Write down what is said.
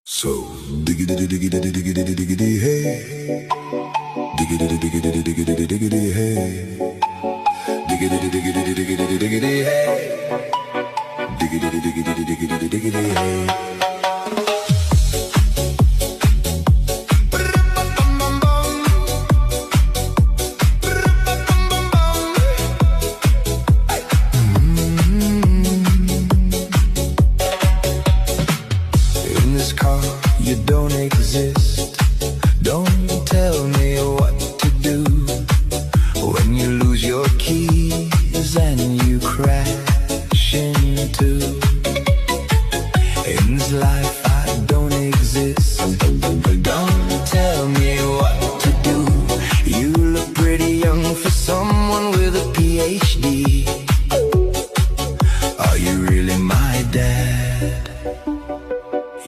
So diggity diggity diggity diggity hey, diggity diggity diggity diggity hey, diggity diggity diggity diggity hey, diggity diggity diggity diggity hey. In this car, you don't exist. Don't tell me what